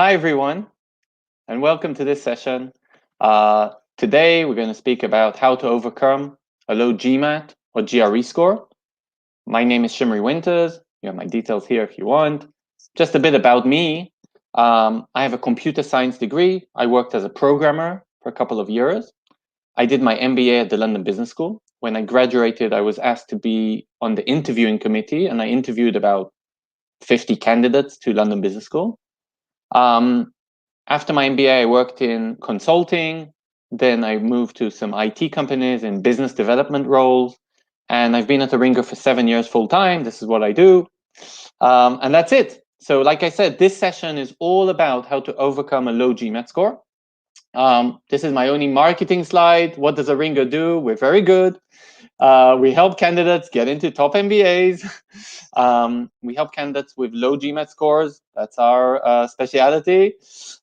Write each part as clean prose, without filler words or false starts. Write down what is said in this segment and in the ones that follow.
Hi, everyone, and welcome to this session. Today, we're going to speak about how to overcome a low GMAT or GRE score. My name is Shimri Winters. You have my details here if you want. Just a bit about me. I have a computer science degree. I worked as a programmer for a couple of years. I did my MBA at the London Business School. When I graduated, I was asked to be on the interviewing committee, and I interviewed about 50 candidates to London Business School. After my MBA, I worked in consulting. Then I moved to some IT companies in business development roles. And I've been at ARINGO for 7 years full time. This is what I do. And that's it. So like I said, this session is all about how to overcome a low GMAT score. This is my only marketing slide. What does ARINGO do? We're very good. We help candidates get into top MBAs. We help candidates with low GMAT scores. That's our specialty.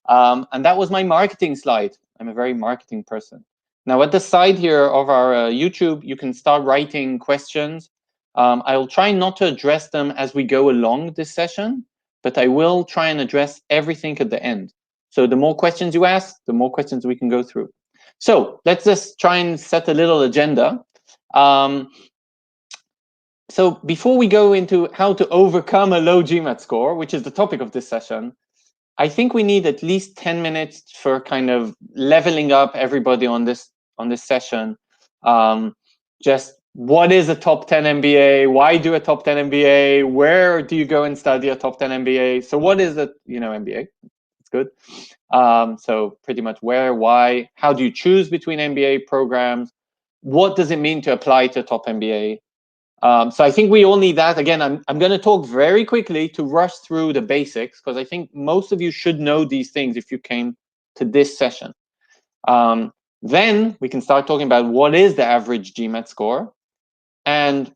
And that was my marketing slide. I'm a very marketing person. Now, at the side here of our YouTube, you can start writing questions. I'll try not to address them as we go along this session, but I will try and address everything at the end. So the more questions you ask, the more questions we can go through. So let's just try and set a little agenda. So before we go into how to overcome a low GMAT score, which is the topic of this session, I think we need at least 10 minutes for kind of leveling up everybody on this session. Just what is a top 10 MBA? Why do a top 10 MBA? Where do you go and study a top 10 MBA? So what is a MBA? It's good. So pretty much where, why, how do you choose between MBA programs? What does it mean to apply to a top MBA? So I think we all need that. Again, I'm going to talk very quickly to rush through the basics because I think most of you should know these things if you came to this session. Then we can start talking about what is the average GMAT score. And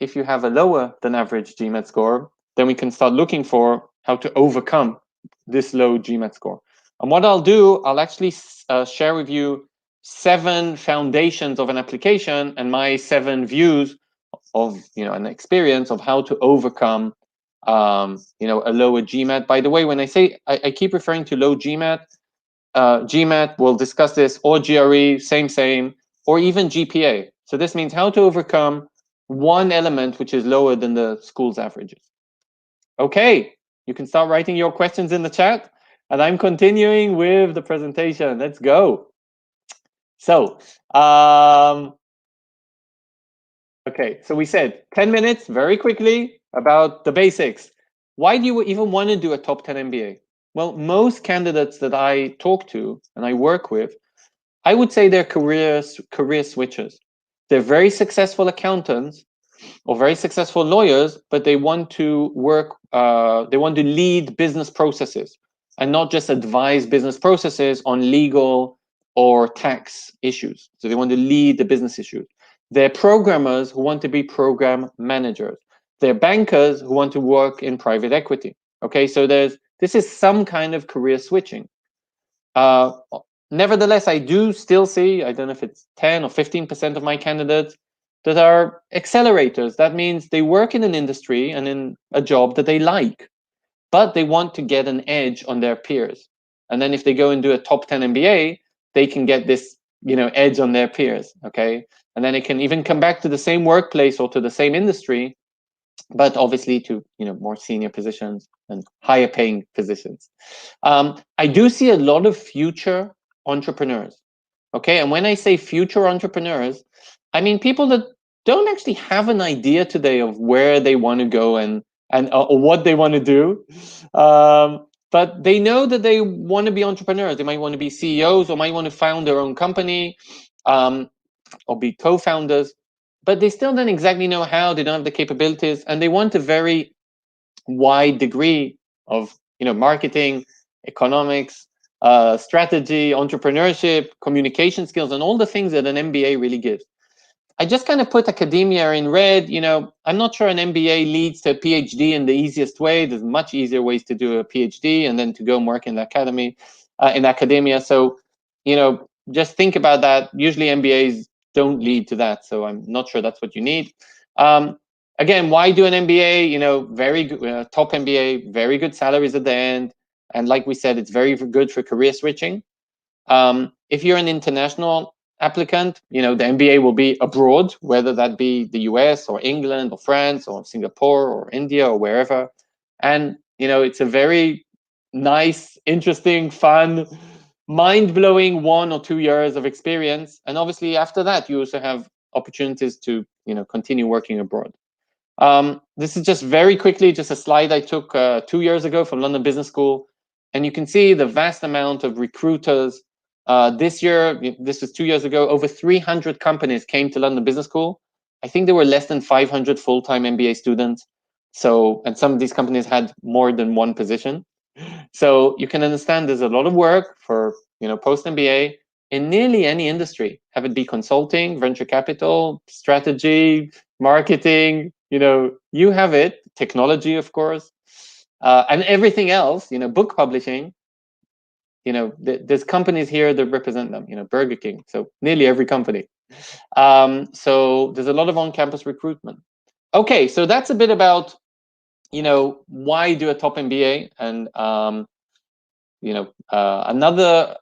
if you have a lower than average GMAT score, then we can start looking for how to overcome this low GMAT score. And what I'll do, I'll actually share with you 7 foundations of an application and my 7 views of an experience of how to overcome a lower GMAT. By the way, when I say I keep referring to low GMAT, GMAT, we'll discuss this, or GRE, same, or even GPA. So this means how to overcome one element which is lower than the school's averages. Okay, you can start writing your questions in the chat, and I'm continuing with the presentation. Let's go. So, okay, so we said 10 minutes very quickly about the basics. Why do you even want to do a top 10 MBA? Well, most candidates that I talk to and I work with, I would say they're career switchers. They're very successful accountants or very successful lawyers, but they want to work, they want to lead business processes and not just advise business processes on legal or tax issues. So they want to lead the business issues. They're programmers who want to be program managers. They're bankers who want to work in private equity. Okay, so this is some kind of career switching. Nevertheless, I do still see, I don't know if it's 10 or 15% of my candidates that are accelerators. That means they work in an industry and in a job that they like, but they want to get an edge on their peers. And then if they go and do a top 10 MBA, they can get this, edge on their peers, okay? And then it can even come back to the same workplace or to the same industry, but obviously to, more senior positions and higher paying positions. I do see a lot of future entrepreneurs, okay? And when I say future entrepreneurs, I mean people that don't actually have an idea today of where they want to go and what they want to do. But they know that they want to be entrepreneurs. They might want to be CEOs or might want to found their own company or be co-founders, but they still don't exactly know how. They don't have the capabilities, and they want a very wide degree of marketing, economics, strategy, entrepreneurship, communication skills, and all the things that an MBA really gives. I just kind of put academia in red. I'm not sure an MBA leads to a PhD in the easiest way. There's much easier ways to do a PhD and then to go and work in the academy, in academia. So, just think about that. Usually MBAs don't lead to that. So I'm not sure that's what you need. Again, why do an MBA? Very good, top MBA, very good salaries at the end. And like we said, it's very good for career switching. If you're an international applicant, the MBA will be abroad, whether that be the US or England or France or Singapore or India or wherever. And, it's a very nice, interesting, fun, mind-blowing 1 or 2 years of experience. And obviously after that, you also have opportunities to, continue working abroad. This is just very quickly, just a slide I took 2 years ago from London Business School. And you can see the vast amount of recruiters. This year, this was 2 years ago, over 300 companies came to London Business School. I think there were less than 500 full-time MBA students. So, and some of these companies had more than one position. So you can understand there's a lot of work for, post-MBA in nearly any industry, have it be consulting, venture capital, strategy, marketing, you have it, technology, of course, and everything else, book publishing. There's companies here that represent them, Burger King, so nearly every company. So there's a lot of on-campus recruitment. Okay, so that's a bit about, why do a top MBA? And,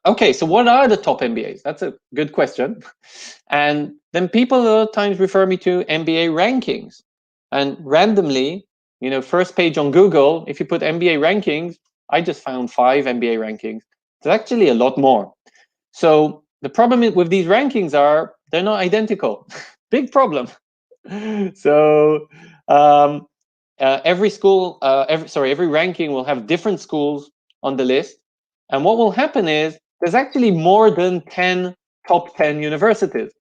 okay, so what are the top MBAs? That's a good question. And then people a lot of times refer me to MBA rankings. And randomly, first page on Google, if you put MBA rankings, I just found 5 MBA rankings. There's actually a lot more. So the problem with these rankings are they're not identical. Big problem. So every school, every ranking will have different schools on the list. And what will happen is there's actually more than 10 top 10 universities.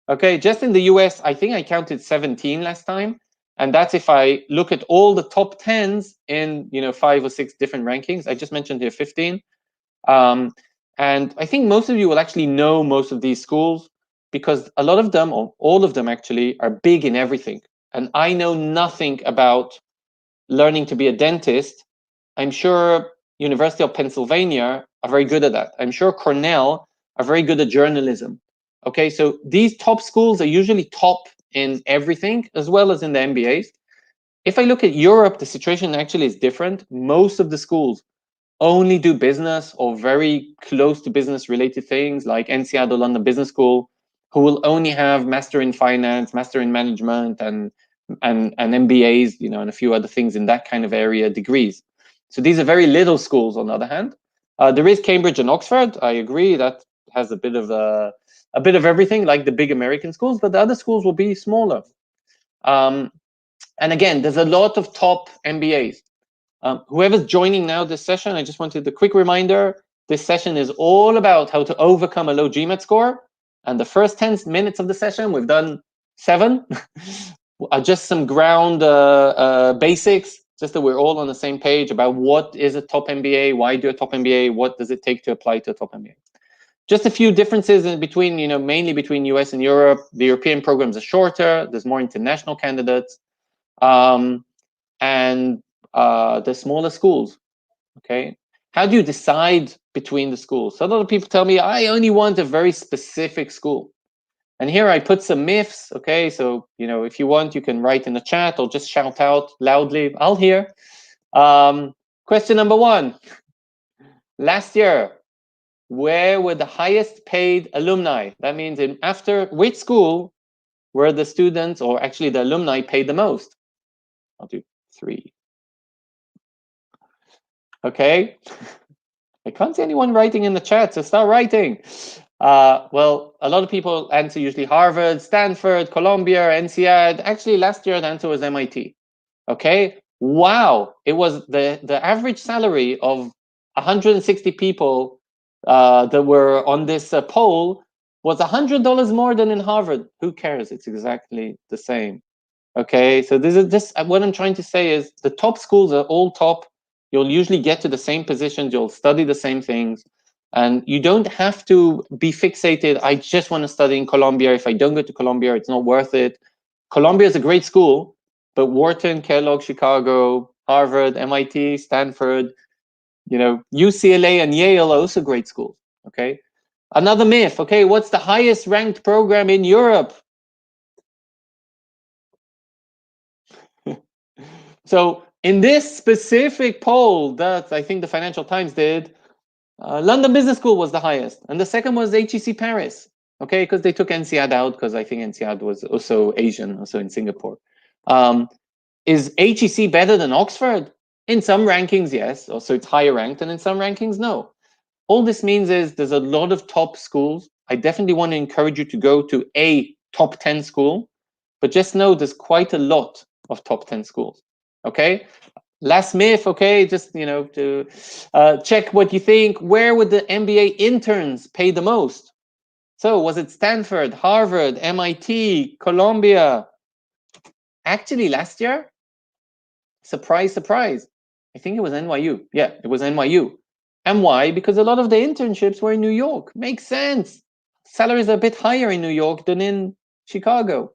Okay, just in the US, I think I counted 17 last time. And that's if I look at all the top 10s in 5 or 6 different rankings. I just mentioned here 15. And I think most of you will actually know most of these schools because a lot of them, or all of them actually, are big in everything. And I know nothing about learning to be a dentist. I'm sure University of Pennsylvania are very good at that. I'm sure Cornell are very good at journalism. Okay, so these top schools are usually top in everything as well as in the MBAs. If I look at Europe, the situation actually is different. Most of the schools only do business or very close to business related things like INSEAD or London Business School, who will only have master in finance, master in management, and MBAs, and a few other things in that kind of area, degrees. So these are very little schools. On the other hand, there is Cambridge and Oxford. I agree that has a bit of everything, like the big American schools, but the other schools will be smaller. And again, there's a lot of top MBAs. Whoever's joining now this session, I just wanted a quick reminder. This session is all about how to overcome a low GMAT score. And the first 10 minutes of the session, we've done 7. Just some ground basics, just that we're all on the same page about what is a top MBA, why do a top MBA, what does it take to apply to a top MBA. Just a few differences in between, mainly between US and Europe. The European programs are shorter, there's more international candidates, and the smaller schools. Okay, how do you decide between the schools? So a lot of people tell me, I only want a very specific school. And here I put some myths. Okay, so if you want, you can write in the chat or just shout out loudly. I'll hear. Question number 1. Last year, where were the highest paid alumni? That means after which school were the students, or actually the alumni, paid the most? I'll do 3. Okay. I can't see anyone writing in the chat, so start writing. Well, a lot of people answer usually Harvard, Stanford, Columbia, INSEAD. Actually, last year the answer was MIT. Okay, wow! It was the average salary of 160 people that were on this poll was $100 more than in Harvard. Who cares? It's exactly the same. Okay, so this is just what I'm trying to say is the top schools are all top. You'll usually get to the same positions. You'll study the same things. And you don't have to be fixated. I just want to study in Columbia. If I don't go to Columbia, it's not worth it. Columbia is a great school, but Wharton, Kellogg, Chicago, Harvard, MIT, Stanford, UCLA and Yale are also great schools. Okay. Another myth. Okay. What's the highest ranked program in Europe? So In this specific poll that I think the Financial Times did, London Business School was the highest, and the second was HEC Paris. Okay, because they took INSEAD out because I think INSEAD was also Asian, also in Singapore. Is HEC better than Oxford? In some rankings, yes. Also, it's higher ranked, and in some rankings, no. All this means is there's a lot of top schools. I definitely want to encourage you to go to a top 10 school, but just know there's quite a lot of top 10 schools. Okay. Last myth, okay, just to check what you think. Where would the MBA interns pay the most? So was it Stanford, Harvard, MIT, Columbia? Actually, last year, surprise, surprise, I think it was NYU. Yeah, it was NYU. And why? Because a lot of the internships were in New York. Makes sense. Salaries are a bit higher in New York than in Chicago.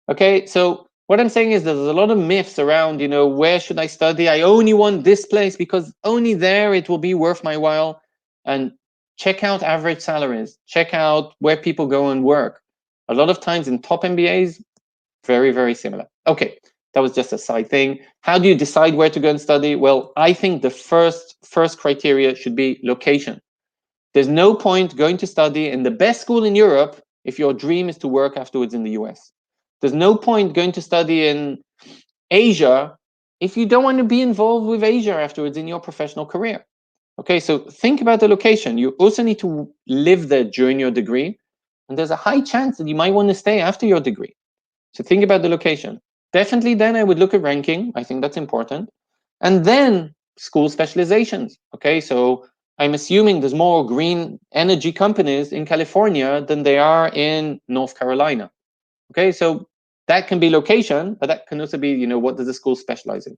Okay, so what I'm saying is there's a lot of myths around, where should I study? I only want this place because only there it will be worth my while. And check out average salaries. Check out where people go and work. A lot of times in top MBAs, very, very similar. Okay, that was just a side thing. How do you decide where to go and study? Well, I think the first criteria should be location. There's no point going to study in the best school in Europe if your dream is to work afterwards in the US. There's no point going to study in Asia if you don't want to be involved with Asia afterwards in your professional career. Okay, so think about the location. You also need to live there during your degree, and there's a high chance that you might want to stay after your degree. So think about the location. Definitely then I would look at ranking. I think that's important. And then school specializations. Okay, so I'm assuming there's more green energy companies in California than there are in North Carolina. Okay, so that can be location, but that can also be, what does the school specialize in?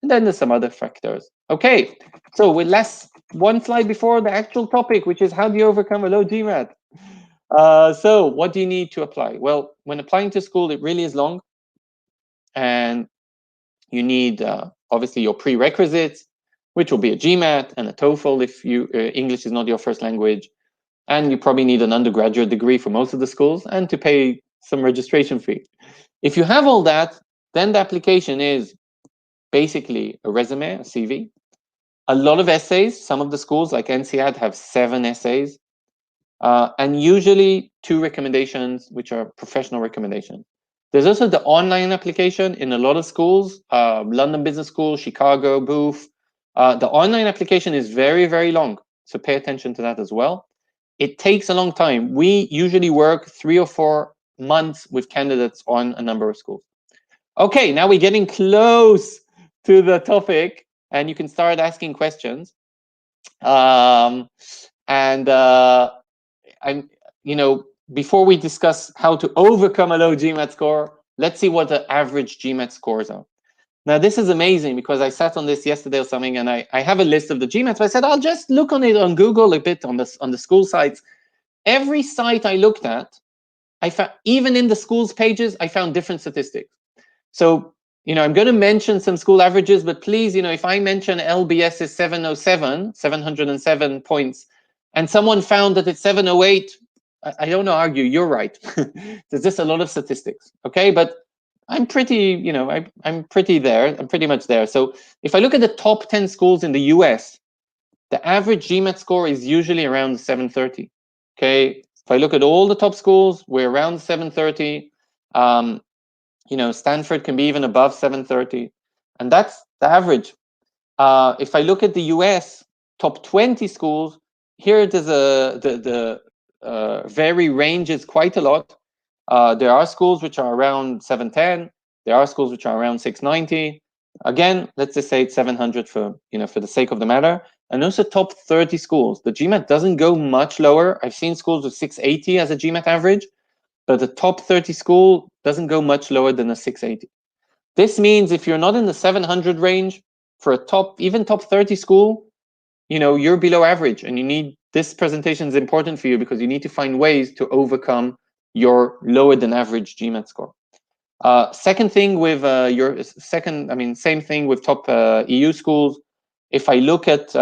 And then there's some other factors. Okay, so with one slide before the actual topic, which is how do you overcome a low GMAT? So what do you need to apply? Well, when applying to school, it really is long. And you need, obviously, your prerequisites, which will be a GMAT and a TOEFL if English is not your first language. And you probably need an undergraduate degree for most of the schools and to pay some registration fee. If you have all that, then the application is basically a resume, a CV, a lot of essays. Some of the schools like INSEAD have 7 essays, and usually 2 recommendations, which are professional recommendations. There's also the online application in a lot of schools, London Business School, Chicago, Booth. The online application is very, very long, so pay attention to that as well. It takes a long time. We usually work 3 or 4 months with candidates on a number of schools. Okay, now we're getting close to the topic, and you can start asking questions. I'm, before we discuss how to overcome a low GMAT score, let's see what the average GMAT scores are. Now, this is amazing because I sat on this yesterday or something, and I have a list of the GMATs. I said, I'll just look on it on Google a bit on the school sites. Every site I looked at, I found, even in the schools pages, I found different statistics. So, I'm going to mention some school averages, but please, if I mention LBS is 707 points, and someone found that it's 708, I don't argue, you're right. There's just a lot of statistics, okay? But I'm pretty, I'm pretty there. I'm pretty much there. So if I look at the top 10 schools in the US, the average GMAT score is usually around 730, okay? If I look at all the top schools, we're around 730. Stanford can be even above 730, and that's the average. If I look at the US top 20 schools, here it is the vary ranges quite a lot. There are schools which are around 710. There are schools which are around 690. Again, let's just say it's 700 for the sake of the matter. And also top 30 schools. The GMAT doesn't go much lower. I've seen schools with 680 as a GMAT average, but the top 30 school doesn't go much lower than a 680. This means if you're not in the 700 range for a even top 30 school, you're below average, and this presentation is important for you because you need to find ways to overcome your lower than average GMAT score. Second thing with same thing with top EU schools. If I look at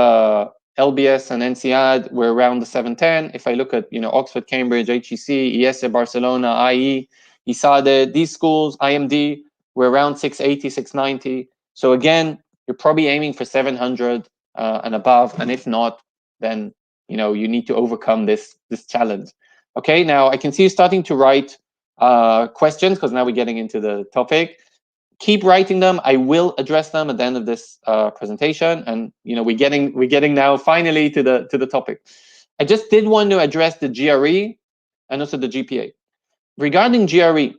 LBS and INSEAD, we're around the 710. If I look at Oxford, Cambridge, HEC, IESE, Barcelona, IE, ISADE, these schools, IMD, we're around 680, 690. So again, you're probably aiming for 700 and above. And if not, then you need to overcome this challenge. Okay, now I can see you starting to write questions, because now we're getting into the topic. Keep writing them. I will address them at the end of this presentation. And we're getting now finally to the topic. I just did want to address the GRE and also the GPA. Regarding GRE,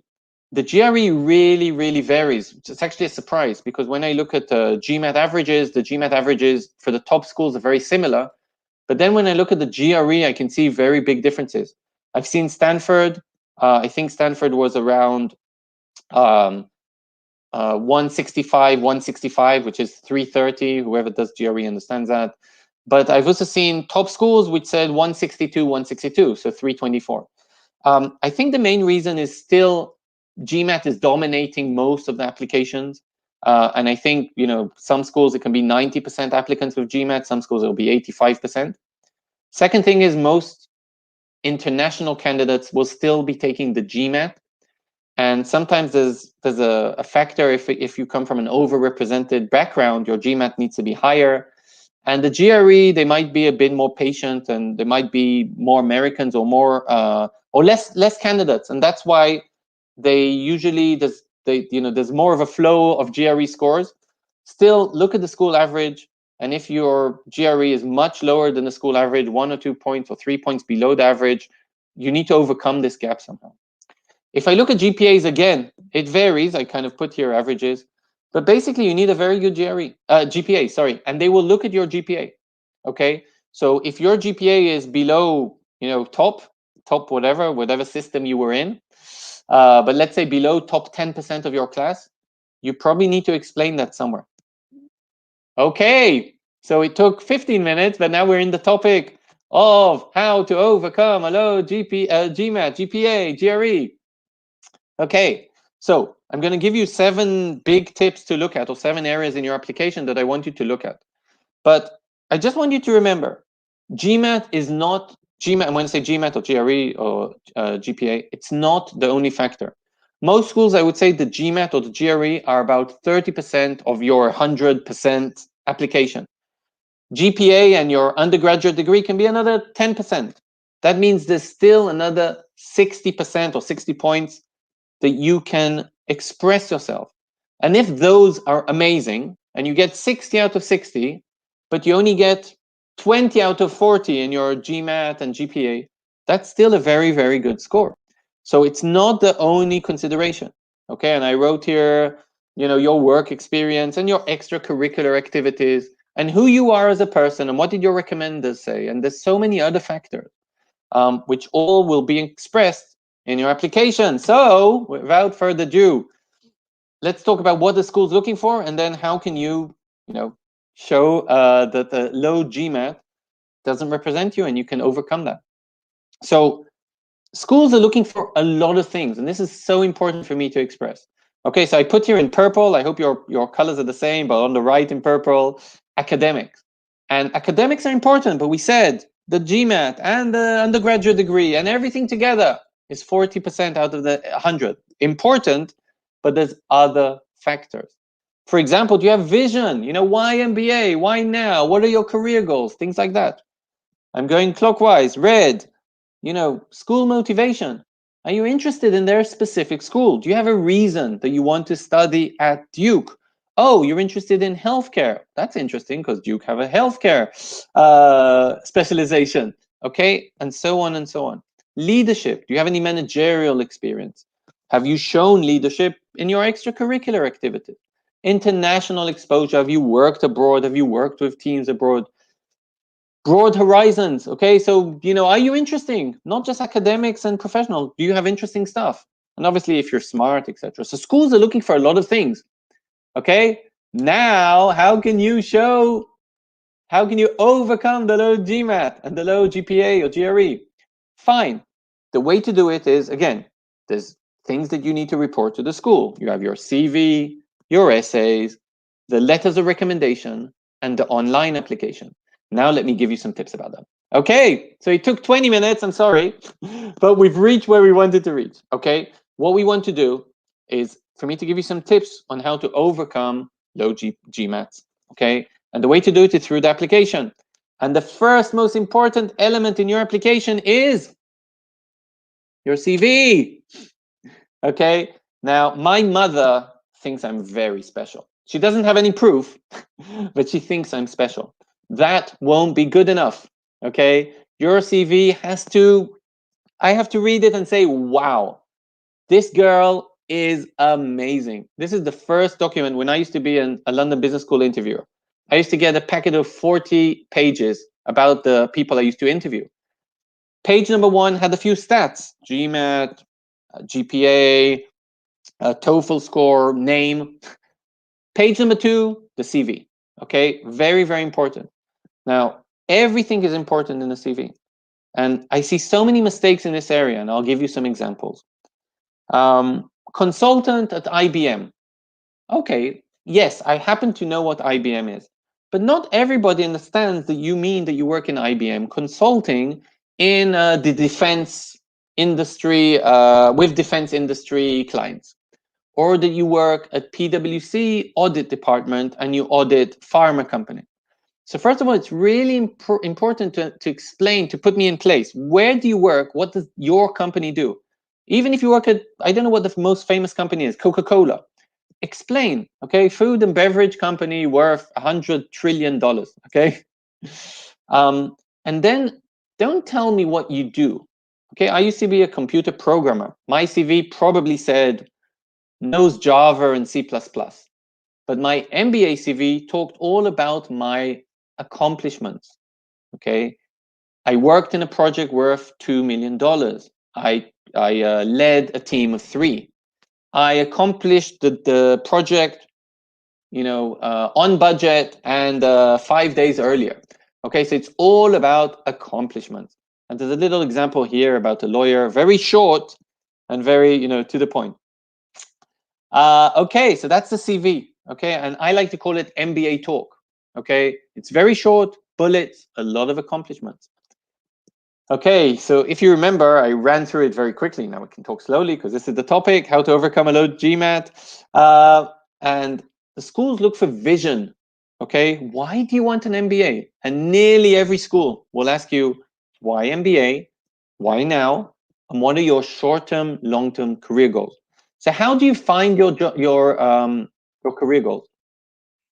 the GRE really, really varies. It's actually a surprise, because when I look at the GMAT averages for the top schools are very similar. But then when I look at the GRE, I can see very big differences. I've seen Stanford. I think Stanford was around 165, which is 330. Whoever does GRE understands that. But I've also seen top schools which said 162, so 324. I think the main reason is still GMAT is dominating most of the applications. And I think, some schools it can be 90% applicants with GMAT, some schools it will be 85%. Second thing is most international candidates will still be taking the GMAT. And sometimes there's a factor, if you come from an overrepresented background, your GMAT needs to be higher. And the GRE, they might be a bit more patient, and there might be more Americans or more or less candidates, and that's why they usually there's more of a flow of GRE scores. Still, look at the school average, and if your GRE is much lower than the school average, 1 or 2 points or 3 points below the average, you need to overcome this gap somehow. If I look at GPAs again, it varies. I kind of put here averages, but basically you need a very good GPA, sorry, and they will look at your GPA. Okay, so if your GPA is below, top whatever system you were in, but let's say below top 10% of your class, you probably need to explain that somewhere. Okay, so it took 15 minutes, but now we're in the topic of how to overcome a low GMAT, GPA, GRE. Okay, so I'm going to give you 7 big tips to look at, or 7 areas in your application that I want you to look at. But I just want you to remember, GMAT is not GMAT. And when I say GMAT or GRE or GPA, it's not the only factor. Most schools, I would say the GMAT or the GRE are about 30% of your 100% application. GPA and your undergraduate degree can be another 10%. That means there's still another 60% or 60 points that you can express yourself. And if those are amazing, and you get 60 out of 60, but you only get 20 out of 40 in your GMAT and GPA, that's still a very, very good score. So it's not the only consideration. Okay, and I wrote here, your work experience and your extracurricular activities and who you are as a person and what did your recommenders say. And there's so many other factors, which all will be expressed in your application. So without further ado, let's talk about what the school's looking for, and then how can you, show that the low GMAT doesn't represent you and you can overcome that. So schools are looking for a lot of things, and this is so important for me to express. Okay, so I put here in purple, I hope your colors are the same, but on the right in purple, academics. And academics are important, but we said the GMAT and the undergraduate degree and everything together is 40% out of the 100. Important, but there's other factors. For example, do you have vision? Why MBA? Why now? What are your career goals? Things like that. I'm going clockwise. Red, school motivation. Are you interested in their specific school? Do you have a reason that you want to study at Duke? Oh, you're interested in healthcare. That's interesting because Duke have a healthcare specialization. Okay, and so on and so on. Leadership. Do you have any managerial experience? Have you shown leadership in your extracurricular activities? International exposure. Have you worked abroad? Have you worked with teams abroad? Broad horizons. Okay, so, are you interesting? Not just academics and professional. Do you have interesting stuff? And obviously, if you're smart, etc. So schools are looking for a lot of things. Okay, now how can you overcome the low GMAT and the low GPA or GRE? Fine. The way to do it is, again, there's things that you need to report to the school. You have your CV, your essays, the letters of recommendation, and the online application. Now let me give you some tips about them. Okay, so it took 20 minutes, I'm sorry, but we've reached where we wanted to reach. Okay, what we want to do is for me to give you some tips on how to overcome low GMATs okay? And the way to do it is through the application. And the first most important element in your application is your CV, okay? Now, my mother thinks I'm very special. She doesn't have any proof, but she thinks I'm special. That won't be good enough, okay? Your CV has to, I have to read it and say, wow, this girl is amazing. This is the first document when I used to be a London Business School interviewer. I used to get a packet of 40 pages about the people I used to interview. Page number 1 had a few stats, GMAT, GPA, TOEFL score, name. Page number 2, the CV. Okay, very, very important. Now, everything is important in the CV. And I see so many mistakes in this area, and I'll give you some examples. Consultant at IBM. Okay, yes, I happen to know what IBM is, but not everybody understands that you mean that you work in IBM consulting in the defense industry with defense industry clients, or that you work at PwC audit department and you audit pharma company. So first of all, it's really important to explain, to put me in place. Where do you work? What does your company do? Even if you work at, I don't know what the most famous company is, Coca-Cola. Explain, okay? Food and beverage company worth $100 trillion, okay? And then don't tell me what you do, okay? I used to be a computer programmer. My CV probably said knows Java and C++, but my MBA CV talked all about my accomplishments, okay? I worked in a project worth $2 million. I led a team of 3. I accomplished the project, on budget and 5 days earlier. Okay, so it's all about accomplishments. And there's a little example here about a lawyer, very short and very, to the point. Okay, so that's the CV. Okay, and I like to call it MBA talk. Okay, it's very short, bullets, a lot of accomplishments. Okay, so if you remember, I ran through it very quickly. Now we can talk slowly because this is the topic, how to overcome a low GMAT. And the schools look for vision. Okay, why do you want an MBA? And nearly every school will ask you, why MBA? Why now? And what are your short-term, long-term career goals? So how do you find your career goals?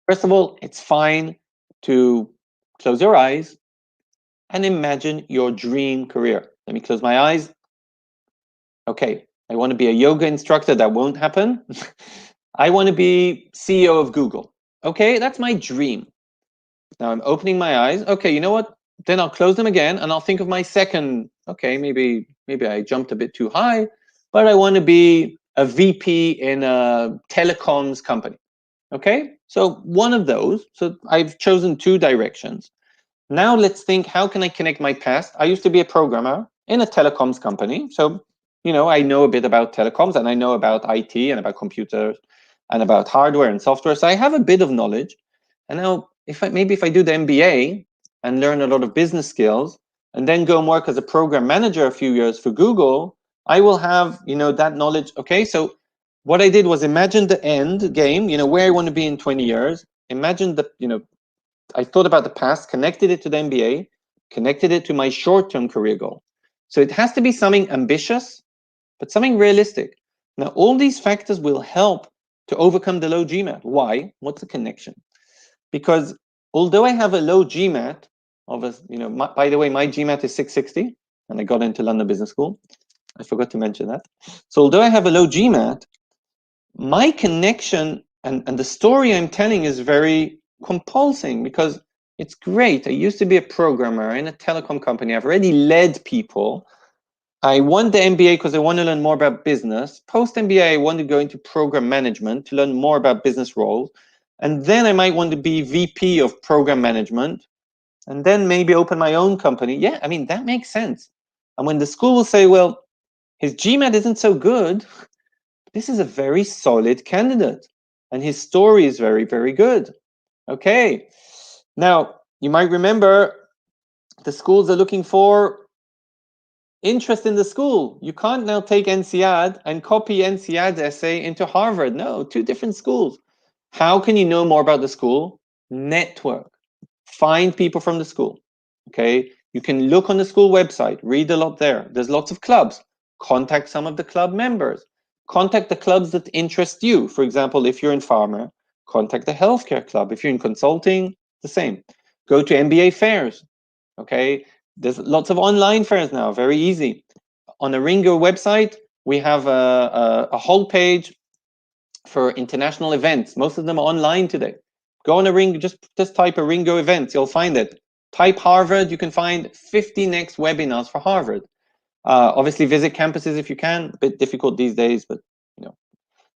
First of all, it's fine to close your eyes and imagine your dream career. Let me close my eyes. Okay, I want to be a yoga instructor. That won't happen. I want to be CEO of Google. Okay, that's my dream. Now I'm opening my eyes. Okay, you know what? Then I'll close them again and I'll think of my second. Okay, maybe I jumped a bit too high, but I want to be a VP in a telecoms company. Okay, so one of those. So I've chosen 2 directions. Now let's think, how can I connect my past? I used to be a programmer in a telecoms company. So, I know a bit about telecoms and I know about IT and about computers and about hardware and software. So I have a bit of knowledge. And now if I do the MBA and learn a lot of business skills and then go and work as a program manager a few years for Google, I will have, that knowledge. Okay, so what I did was imagine the end game, where I want to be in 20 years. Imagine the, I thought about the past, connected it to the MBA, connected it to my short-term career goal. So it has to be something ambitious, but something realistic. Now, all these factors will help to overcome the low GMAT. Why? What's the connection? Because although I have a low GMAT, by the way, my GMAT is 660, and I got into London Business School. I forgot to mention that. So although I have a low GMAT, my connection and the story I'm telling is very compulsing because it's great. I used to be a programmer in a telecom company. I've already led people. I want the MBA because I want to learn more about business. Post MBA, I want to go into program management to learn more about business roles. And then I might want to be VP of program management and then maybe open my own company. Yeah, I mean, that makes sense. And when the school will say, well, his GMAT isn't so good, this is a very solid candidate and his story is very, very good. Okay, now you might remember the schools are looking for interest in the school. You can't now take INSEAD and copy INSEAD's essay into Harvard. No, 2 different schools. How can you know more about the school? network, find people from the school, okay? You can look on the school website, read a lot there. There's lots of clubs. Contact some of the club members. Contact the clubs that interest you. For example, if you're in pharma, contact the healthcare club. If you're in consulting, the same. Go to MBA fairs, okay? There's lots of online fairs now, very easy. On the ARINGO website, we have a whole page for international events. Most of them are online today. Go on ARINGO, just type ARINGO events, you'll find it. Type Harvard, you can find 50 next webinars for Harvard. Obviously visit campuses if you can, a bit difficult these days, but you know.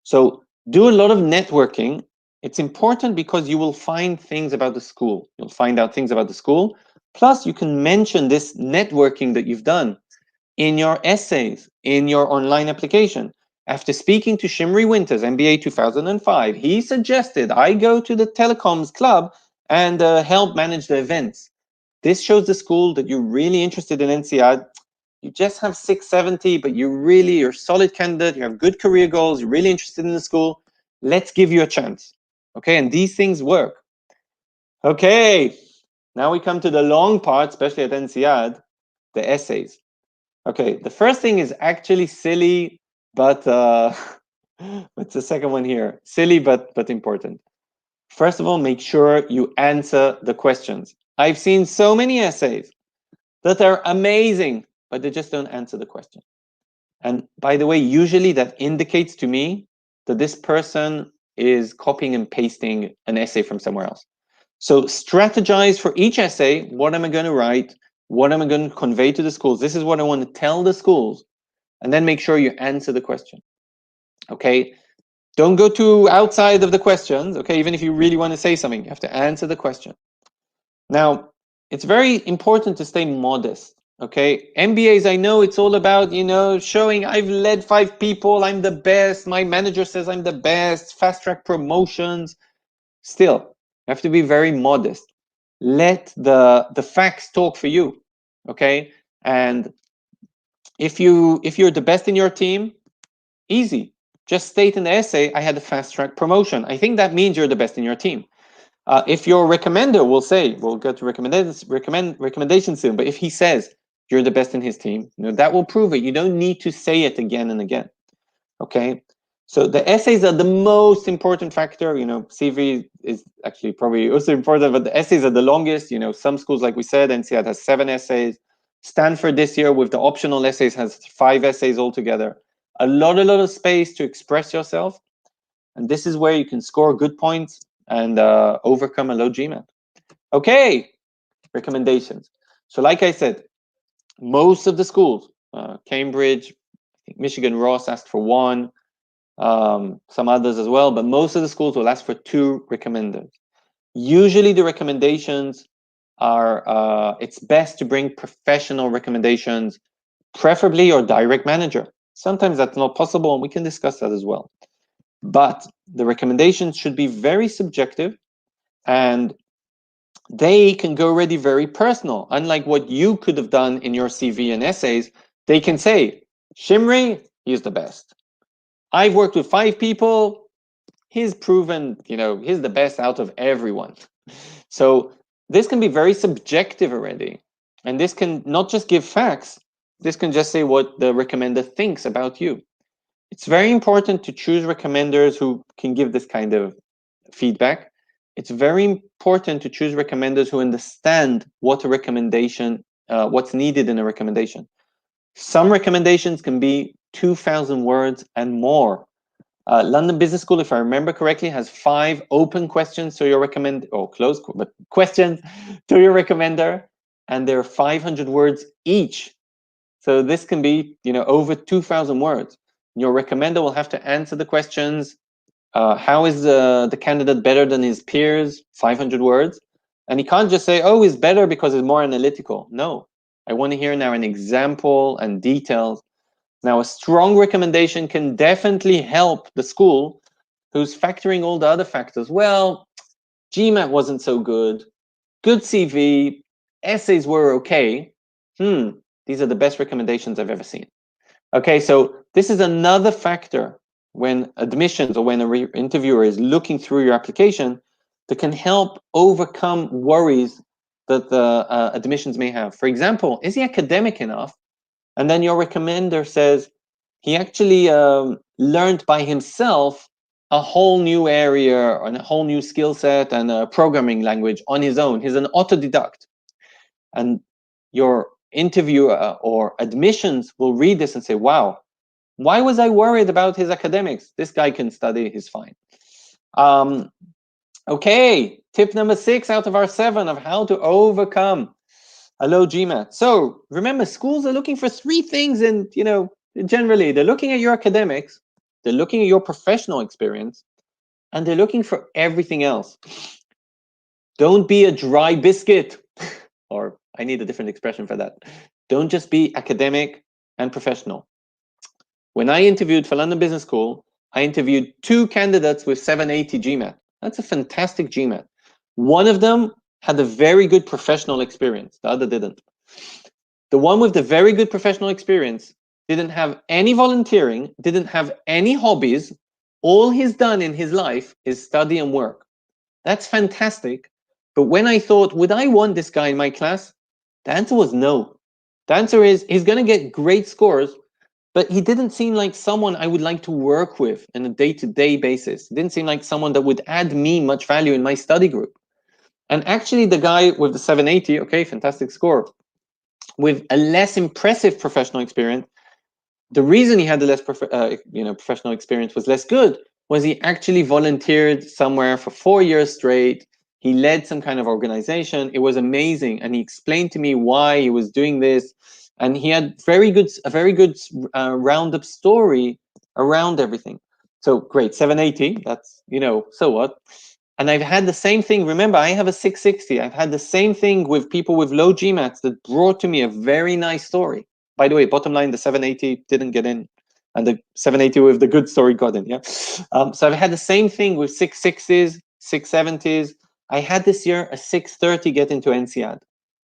So do a lot of networking. It's important because you will find things about the school. You'll find out things about the school. Plus you can mention this networking that you've done in your essays, in your online application. After speaking to Shimri Winters, MBA 2005, he suggested I go to the telecoms club and help manage the events. This shows the school that you're really interested in NCAD. You just have 670, but you're a solid candidate, you have good career goals, you're really interested in the school. Let's give you a chance. Okay, and these things work. Okay, now we come to the long part, especially at NCAD, the essays. Okay, the first thing is actually silly, but what's the second one here? Silly, but important. First of all, make sure you answer the questions. I've seen so many essays that are amazing, but they just don't answer the question. And by the way, usually that indicates to me that this person is copying and pasting an essay from somewhere else. So strategize for each essay. What am I going to write? What am I going to convey to the schools? This is what I want to tell the schools. And then make sure you answer the question. Okay? Don't go too outside of the questions. Okay? Even if you really want to say something, you have to answer the question. Now, it's very important to stay modest. Okay? MBAs, I know it's all about, showing I've led 5 people, I'm the best, my manager says I'm the best, fast track promotions. Still, you have to be very modest. Let the facts talk for you, okay? And if you're the best in your team, easy. Just state in the essay, I had a fast track promotion. I think that means you're the best in your team. If your recommender will say, we'll get to recommendations soon, but if he says you're the best in his team, that will prove it. You don't need to say it again and again, okay? So the essays are the most important factor. CV is actually probably also important, but the essays are the longest. Some schools, like we said, NCAD has 7 essays. Stanford this year with the optional essays has 5 essays altogether. A lot of space to express yourself. And this is where you can score good points and overcome a low GMAT. Okay, recommendations. So like I said, most of the schools, Cambridge, I think Michigan Ross asked for 1, some others as well, but most of the schools will ask for 2 recommenders. Usually the recommendations are, it's best to bring professional recommendations, preferably your direct manager. Sometimes that's not possible, and we can discuss that as well. But the recommendations should be very subjective, and they can go already very personal. Unlike what you could have done in your CV and essays, they can say, Shimri, he's the best. I've worked with 5 people. He's proven, he's the best out of everyone. So this can be very subjective already. And this can not just give facts. This can just say what the recommender thinks about you. It's very important to choose recommenders who can give this kind of feedback. It's very important to choose recommenders who understand what a recommendation, what's needed in a recommendation. Some recommendations can be 2,000 words and more. London Business School, if I remember correctly, has 5 open questions to your closed, but questions to your recommender, and they're 500 words each. So this can be, over 2,000 words. Your recommender will have to answer the questions. How is the candidate better than his peers? 500 words. And he can't just say, oh, he's better because he's more analytical. No, I want to hear now an example and details. Now, a strong recommendation can definitely help the school who's factoring all the other factors. Well, GMAT wasn't so good. Good CV. Essays were okay. These are the best recommendations I've ever seen. Okay, so this is another factor when admissions or when an interviewer is looking through your application. that can help overcome worries that the admissions may have. For example, is he academic enough? And then your recommender says, he actually learned by himself a whole new area and a whole new skill set and a programming language on his own. He's an autodidact. And your interviewer or admissions will read this and say, wow, why was I worried about his academics? This guy can study, he's fine. Okay, tip number 6 out of our 7 of how to overcome a low GMAT. So remember, schools are looking for 3 things, and generally they're looking at your academics, they're looking at your professional experience, and they're looking for everything else. Don't be a dry biscuit, or I need a different expression for that. Don't just be academic and professional. When I interviewed for London Business School, I interviewed 2 candidates with 780 GMAT. That's a fantastic GMAT. One of them had a very good professional experience. The other didn't. The one with the very good professional experience didn't have any volunteering, didn't have any hobbies. All he's done in his life is study and work. That's fantastic. But when I thought, would I want this guy in my class? The answer was no. The answer is he's going to get great scores, but he didn't seem like someone I would like to work with on a day-to-day basis. He didn't seem like someone that would add me much value in my study group. And actually the guy with the 780, okay, fantastic score, with a less impressive professional experience, the reason he had the less professional experience was less good was he actually volunteered somewhere for 4 years straight. He led some kind of organization. It was amazing. And he explained to me why he was doing this. And he had a very good roundup story around everything. So great, 780, that's, so what? And I've had the same thing. Remember, I have a 660. I've had the same thing with people with low GMATs that brought to me a very nice story. By the way, bottom line, the 780 didn't get in, and the 780 with the good story got in. Yeah. So I've had the same thing with 660s, 670s. I had this year a 630 get into NCAD.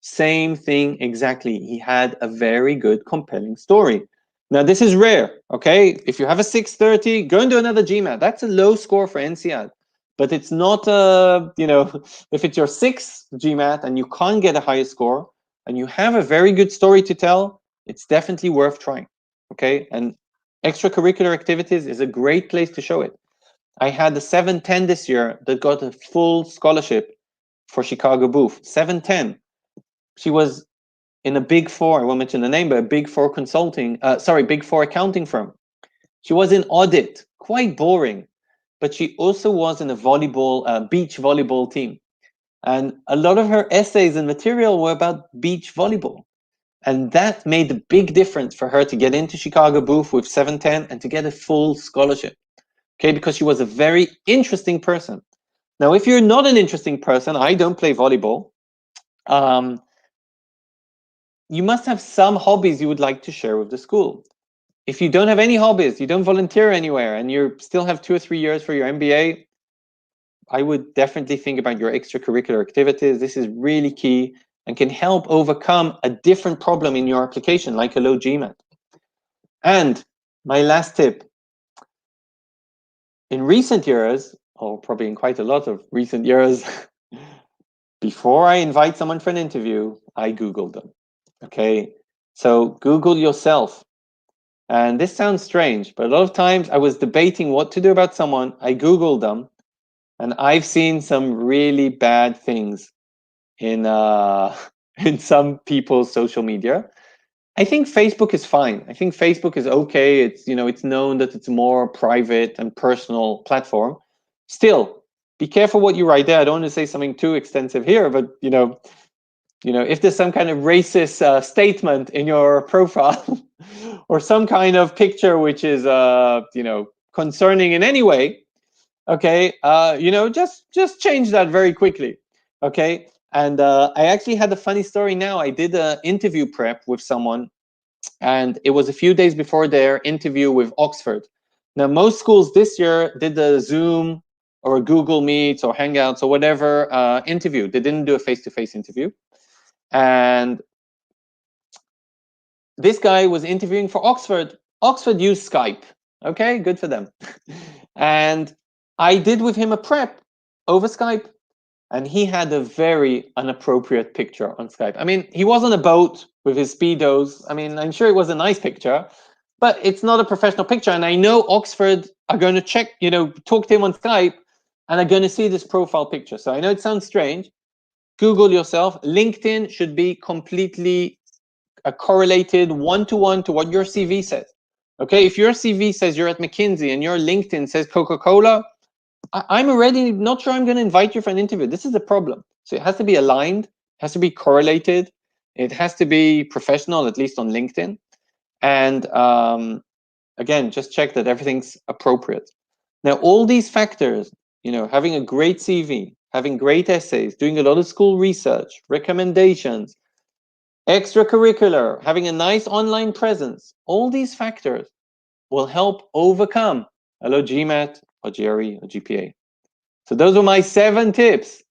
Same thing exactly. He had a very good, compelling story. Now, this is rare, okay? If you have a 630, go and do another GMAT. That's a low score for NCAD. But it's not, if it's your 6th GMAT and you can't get a higher score and you have a very good story to tell, it's definitely worth trying, okay? And extracurricular activities is a great place to show it. I had the 710 this year that got a full scholarship for Chicago Booth, 710. She was in a Big Four, I won't mention the name, but a Big Four Big Four accounting firm. She was in audit, quite boring, but she also was in a beach volleyball team. And a lot of her essays and material were about beach volleyball. And that made a big difference for her to get into Chicago Booth with 710 and to get a full scholarship. Okay, because she was a very interesting person. Now, if you're not an interesting person, I don't play volleyball. You must have some hobbies you would like to share with the school. If you don't have any hobbies, you don't volunteer anywhere, and you still have 2 or 3 years for your MBA, I would definitely think about your extracurricular activities. This is really key and can help overcome a different problem in your application, like a low GMAT. And my last tip, in recent years, or probably in quite a lot of recent years, before I invite someone for an interview, I Google them, okay? So Google yourself. And this sounds strange, but a lot of times I was debating what to do about someone, I Googled them, and I've seen some really bad things in some people's social media. I think Facebook is fine. I think Facebook is okay. It's, it's known that it's a more private and personal platform. Still, be careful what you write there. I don't want to say something too extensive here, but if there's some kind of racist statement in your profile or some kind of picture which is concerning in any way, okay, just change that very quickly, okay? And I actually had a funny story now. I did an interview prep with someone, and it was a few days before their interview with Oxford. Now, most schools this year did a Zoom or a Google Meet or Hangouts or whatever interview. They didn't do a face-to-face interview. And this guy was interviewing for Oxford. Oxford used Skype. Okay, good for them. And I did with him a prep over Skype. and he had a very inappropriate picture on Skype. I mean, he was on a boat with his Speedos. I mean, I'm sure it was a nice picture, but it's not a professional picture. And I know Oxford are going to check, talk to him on Skype, and are going to see this profile picture. So I know it sounds strange. Google yourself. LinkedIn should be completely correlated one-to-one to what your CV says. Okay, if your CV says you're at McKinsey and your LinkedIn says Coca-Cola, I'm already not sure I'm going to invite you for an interview. This is a problem. So it has to be aligned, has to be correlated, it has to be professional, at least on LinkedIn. And again, just check that everything's appropriate. Now, all these factors, having a great CV, having great essays, doing a lot of school research, recommendations, extracurricular, having a nice online presence, all these factors will help overcome a low GMAT or GRE or GPA. So those are my 7 tips.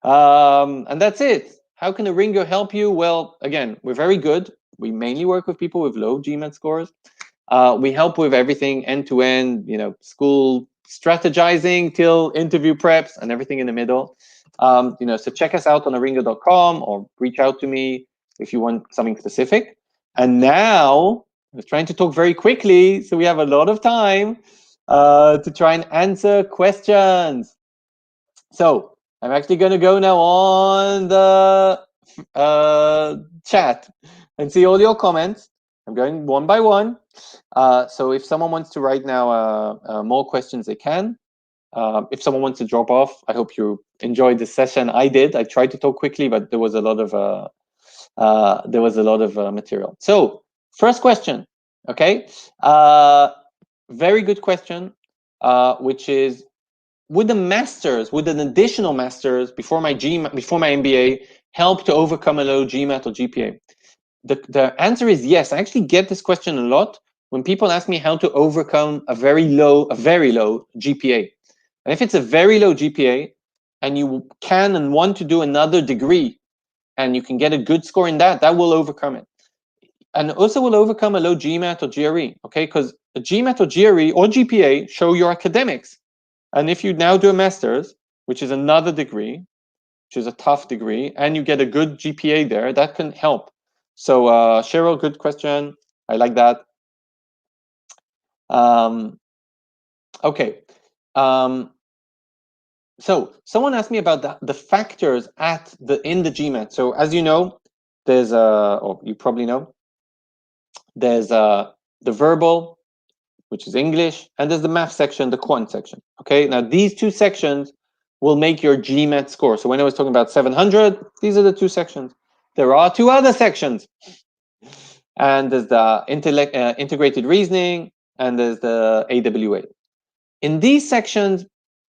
And that's it. How can ARINGO help you? Well, again, we're very good. We mainly work with people with low GMAT scores. We help with everything end-to-end, school strategizing till interview preps and everything in the middle. So check us out on aringo.com or reach out to me if you want something specific. And now, I was trying to talk very quickly, so we have a lot of time to try and answer questions. So I'm actually going to go now on the chat and see all your comments. I'm going one by one. So if someone wants to write now more questions, they can. If someone wants to drop off, I hope you enjoyed this session. I did. I tried to talk quickly, but there was a lot of material. So first question, okay? Very good question, which is, would an additional master's before my MBA help to overcome a low GMAT or GPA? The answer is yes. I actually get this question a lot when people ask me how to overcome a very low GPA. And if it's a very low GPA and you can and want to do another degree and you can get a good score in that will overcome it. And also will overcome a low GMAT or GRE, okay? Because a GMAT or GRE or GPA show your academics. And if you now do a master's, which is another degree, which is a tough degree, and you get a good GPA there, that can help. So Cheryl, good question. I like that. Okay. So someone asked me about the factors in the GMAT. So as you know, there's or you probably know, there's the verbal, which is English, and there's the math section, the quant section. Okay, now these 2 sections will make your GMAT score. So when I was talking about 700, these are the 2 sections. There are 2 other sections, and there's the integrated reasoning, and there's the AWA. In these sections,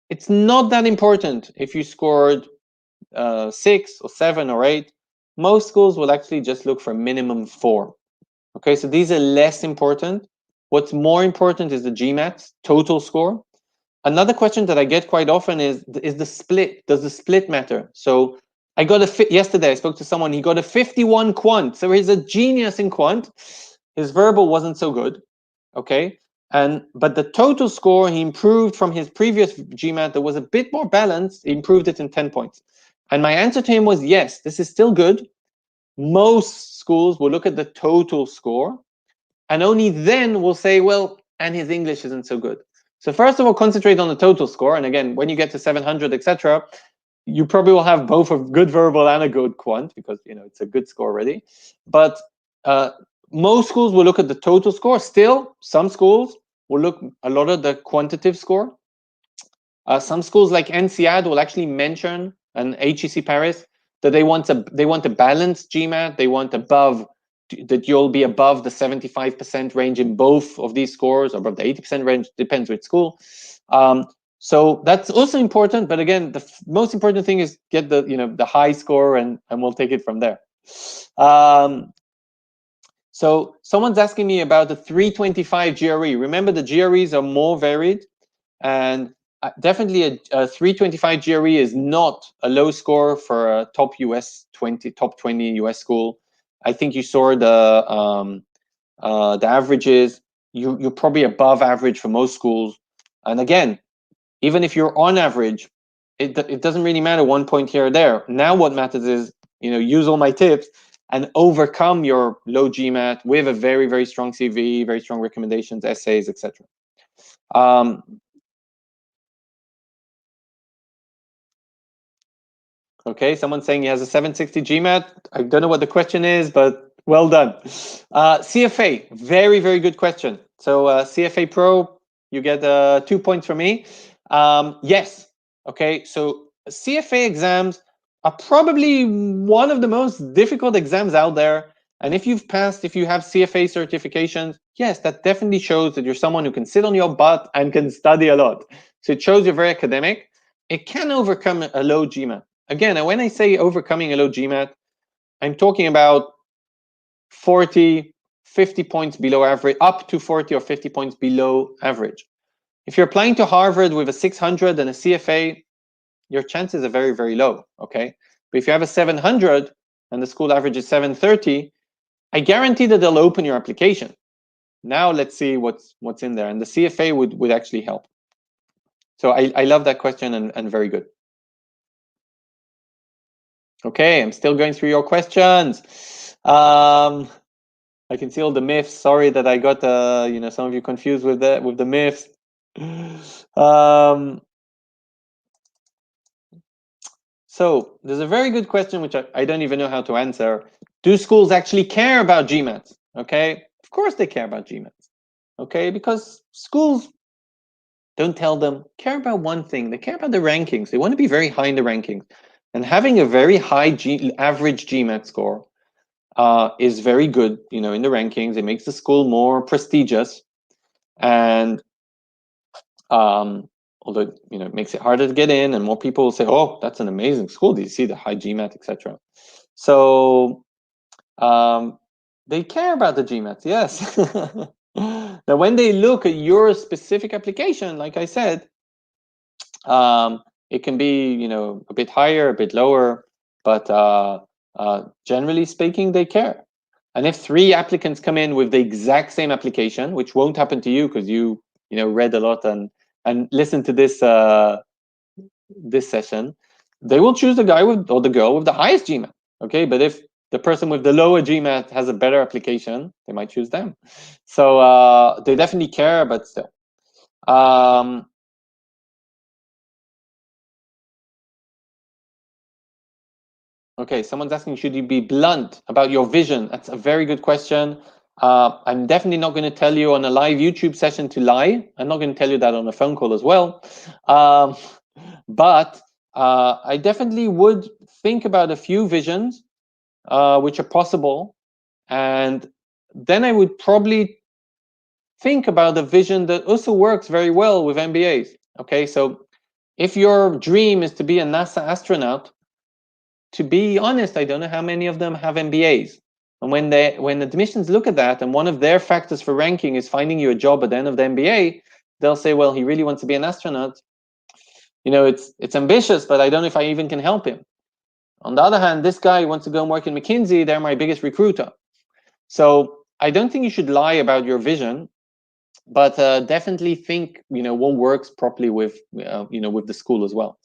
it's not that important if you scored 6 or 7 or 8. Most schools will actually just look for minimum 4. Okay, so these are less important. What's more important is the GMAT total score. Another question that I get quite often is the split. Does the split matter? So I got yesterday I spoke to someone, he got a 51 quant. So he's a genius in quant. His verbal wasn't so good. Okay. But the total score, he improved from his previous GMAT that was a bit more balanced. He improved it in 10 points. And my answer to him was, yes, this is still good. Most schools will look at the total score and only then will say, well, and his English isn't so good. So first of all, concentrate on the total score. And again, when you get to 700, etc., you probably will have both a good verbal and a good quant because it's a good score already. But most schools will look at the total score. Still, some schools will look a lot at the quantitative score. Some schools like INSEAD will actually mention, and HEC Paris, that they want a balanced GMAT. They want that you'll be above the 75% range in both of these scores, or above the 80% range, depends which school. So that's also important. But again, the most important thing is get the high score, and we'll take it from there. So someone's asking me about the 325 GRE. Remember, the GREs are more varied, and definitely a 325 GRE is not a low score for a top 20 US school. I think you saw the averages. You're probably above average for most schools. And again, even if you're on average, it doesn't really matter 1 point here or there. Now what matters is, use all my tips and overcome your low GMAT with a very, very strong CV, very strong recommendations, essays, etc. Okay, someone's saying he has a 760 GMAT. I don't know what the question is, but well done. CFA, very, very good question. So CFA Pro, you get 2 points from me. Yes, okay, so CFA exams are probably one of the most difficult exams out there. And if you've passed, if you have CFA certifications, yes, that definitely shows that you're someone who can sit on your butt and can study a lot. So it shows you're very academic. It can overcome a low GMAT. Again, when I say overcoming a low GMAT, I'm talking about 40, 50 points below average, up to 40 or 50 points below average. If you're applying to Harvard with a 600 and a CFA, your chances are very, very low, okay? But if you have a 700 and the school average is 730, I guarantee that they'll open your application. Now let's see what's in there. And the CFA would actually help. So I love that question and very good. Okay, I'm still going through your questions. I can see all the myths. Sorry that I got some of you confused with the myths. So there's a very good question which I don't even know how to answer. Do schools actually care about GMAT? Okay, of course they care about GMAT. Okay, because schools don't tell them, care about one thing. They care about the rankings. They want to be very high in the rankings. And having a very high average GMAT score is very good, in the rankings. It makes the school more prestigious. And although, it makes it harder to get in and more people will say, oh, that's an amazing school. Do you see the high GMAT, etc. So they care about the GMAT, yes. Now, when they look at your specific application, like I said, it can be, a bit higher, a bit lower, but generally speaking, they care. And if 3 applicants come in with the exact same application, which won't happen to you because you read a lot and listened to this this session, they will choose the guy or the girl with the highest GMAT. Okay, but if the person with the lower GMAT has a better application, they might choose them. So they definitely care, but still. Okay, someone's asking, should you be blunt about your vision? That's a very good question. I'm definitely not going to tell you on a live YouTube session to lie. I'm not going to tell you that on a phone call as well. But I definitely would think about a few visions which are possible. And then I would probably think about a vision that also works very well with MBAs. Okay, so if your dream is to be a NASA astronaut, to be honest, I don't know how many of them have MBAs. And when admissions look at that, and one of their factors for ranking is finding you a job at the end of the MBA, they'll say, well, he really wants to be an astronaut. It's ambitious, but I don't know if I even can help him. On the other hand, this guy wants to go and work in McKinsey. They're my biggest recruiter. So I don't think you should lie about your vision, but definitely think, what works properly with, with the school as well.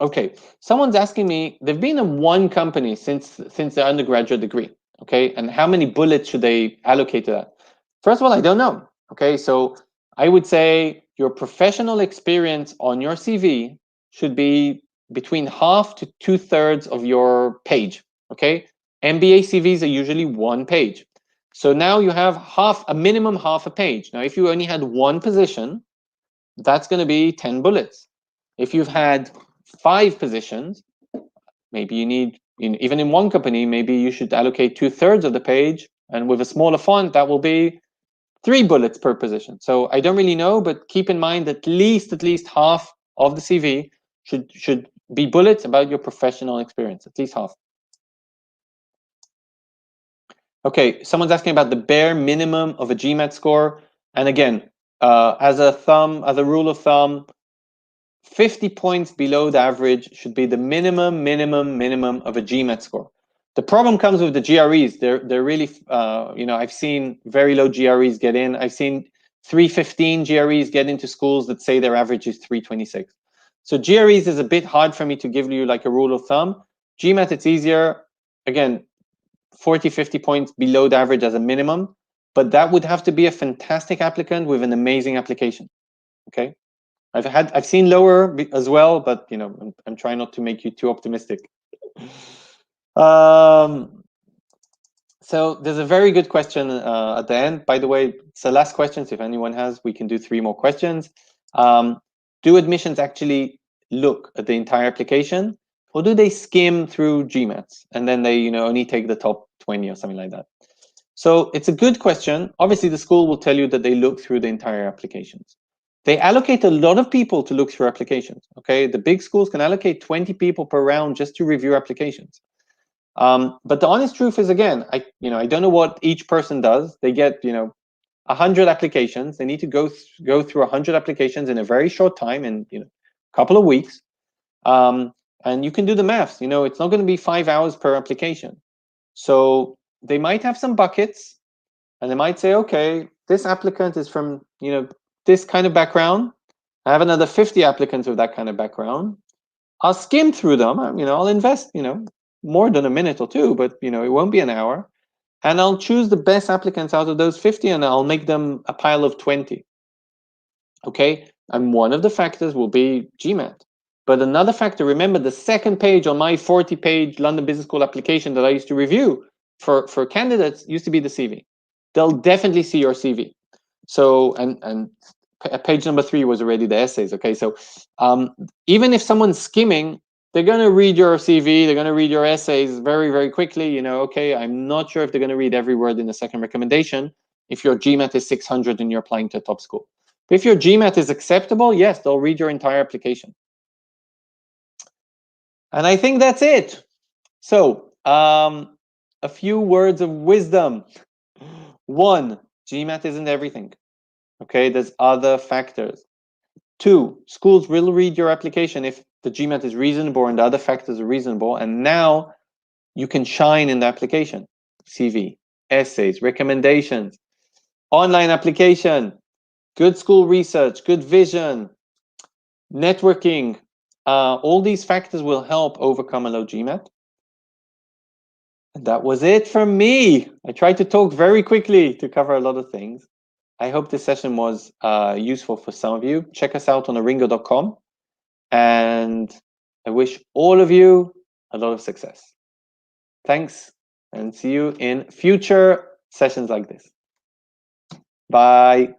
Okay, someone's asking me, they've been in one company since their undergraduate degree, okay, and how many bullets should they allocate to that? First of all, I don't know, okay, so I would say your professional experience on your CV should be between half to 2/3 of your page, okay? MBA CVs are usually 1 page. So now you have a minimum half a page. Now, if you only had 1 position, that's going to be 10 bullets. If you've had 5 positions, maybe you need, even in one company, maybe you should allocate 2/3 of the page, and with a smaller font, that will be 3 bullets per position. So I don't really know, but keep in mind at least half of the CV should be bullets about your professional experience, at least half. Okay, someone's asking about the bare minimum of a GMAT score, and again, as a rule of thumb, 50 points below the average should be the minimum of a GMAT score. The problem comes with the GREs. They're really, I've seen very low GREs get in. I've seen 315 GREs get into schools that say their average is 326. So GREs is a bit hard for me to give you like a rule of thumb. GMAT, it's easier. Again, 40, 50 points below the average as a minimum, but that would have to be a fantastic applicant with an amazing application. Okay. I've seen lower as well, but you know, I'm trying not to make you too optimistic. So there's a very good question at the end. By the way, it's the last question. So if anyone has, we can do 3 more questions. Do admissions actually look at the entire application, or do they skim through GMATs and then they, you know, only take the top 20 or something like that? So it's a good question. Obviously, the school will tell you that they look through the entire applications. They allocate a lot of people to look through applications. Okay, the big schools can allocate 20 people per round just to review applications. But the honest truth is, again, I don't know what each person does. They get, 100 applications. They need to go through 100 applications in a very short time, in a couple of weeks. And you can do the maths. It's not going to be 5 hours per application. So they might have some buckets, and they might say, okay, this applicant is from this kind of background. I have another 50 applicants with that kind of background. I'll skim through them. I'll invest more than a minute or 2, but it won't be an hour. And I'll choose the best applicants out of those 50, and I'll make them a pile of 20. Okay, and one of the factors will be GMAT. But another factor, remember, the second page on my 40-page London Business School application that I used to review for candidates used to be the CV. They'll definitely see your CV. So, and page number 3 was already the essays. Okay, so even if someone's skimming, they're going to read your CV, they're going to read your essays very, very quickly. Okay, I'm not sure if they're going to read every word in the second recommendation if your GMAT is 600 and you're applying to a top school. But if your GMAT is acceptable, yes, they'll read your entire application. And I think that's it. So, a few words of wisdom. 1, GMAT isn't everything. Okay, there's other factors. 2, schools will read your application if the GMAT is reasonable and the other factors are reasonable. And now you can shine in the application. CV, essays, recommendations, online application, good school research, good vision, networking. All these factors will help overcome a low GMAT. And that was it from me. I tried to talk very quickly to cover a lot of things. I hope this session was useful for some of you. Check us out on ARINGO.com. And I wish all of you a lot of success. Thanks, and see you in future sessions like this. Bye.